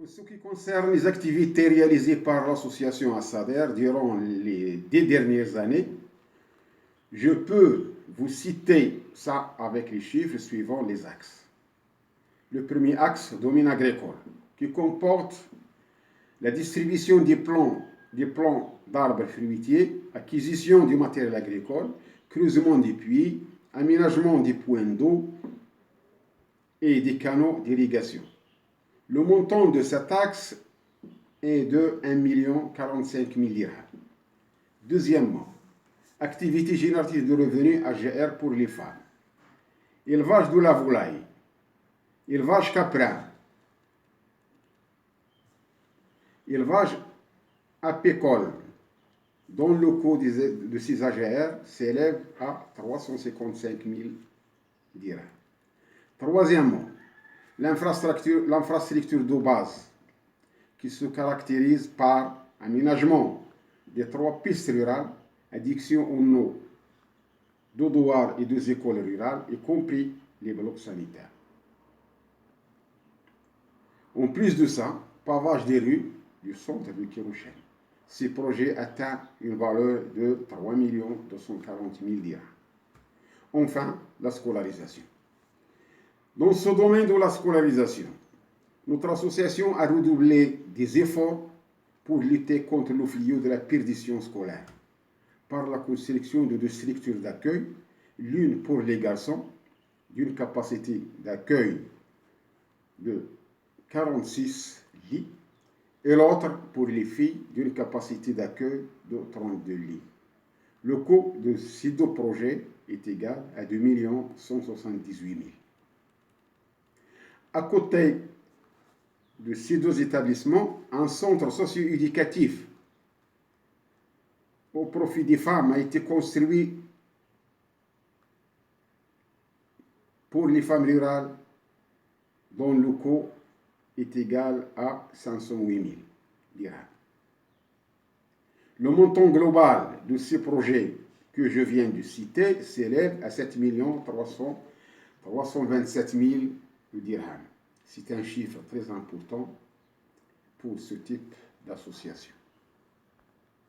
Pour ce qui concerne les activités réalisées par l'association Assader durant les 10 dernières années, je peux vous citer ça avec les chiffres suivant les axes. Le premier axe, domaine agricole, qui comporte la distribution des plants d'arbres fruitiers, acquisition du matériel agricole, creusement des puits, aménagement des points d'eau et des canaux d'irrigation. Le montant de cet axe est de 1,45 million dirhams. Deuxièmement, activité génératrice de revenus AGR pour les femmes. Élevage de la volaille, élevage caprin, élevage apicole, dont le coût de ces AGR s'élève à 355 000 dirhams. Troisièmement, l'infrastructure de base, qui se caractérise par aménagement des 3 pistes rurales, adduction en eau, d'eau et 2 écoles rurales, y compris les blocs sanitaires. En plus de ça, pavage des rues du centre de Kérouchen. Ces projets atteignent une valeur de 3 240 000 dirhams. Enfin, la scolarisation. Dans ce domaine de la scolarisation, notre association a redoublé des efforts pour lutter contre le fléau de la perdition scolaire par la construction de 2 structures d'accueil, l'une pour les garçons d'une capacité d'accueil de 46 lits et l'autre pour les filles d'une capacité d'accueil de 32 lits. Le coût de ces 2 projets est égal à 2 178 000. À côté de ces 2 établissements, un centre socio-éducatif au profit des femmes a été construit pour les femmes rurales dont le coût est égal à 508 000 dirhams. Le montant global de ces projets que je viens de citer s'élève à 7 327 000 dirhams. C'est un chiffre très important pour ce type d'association.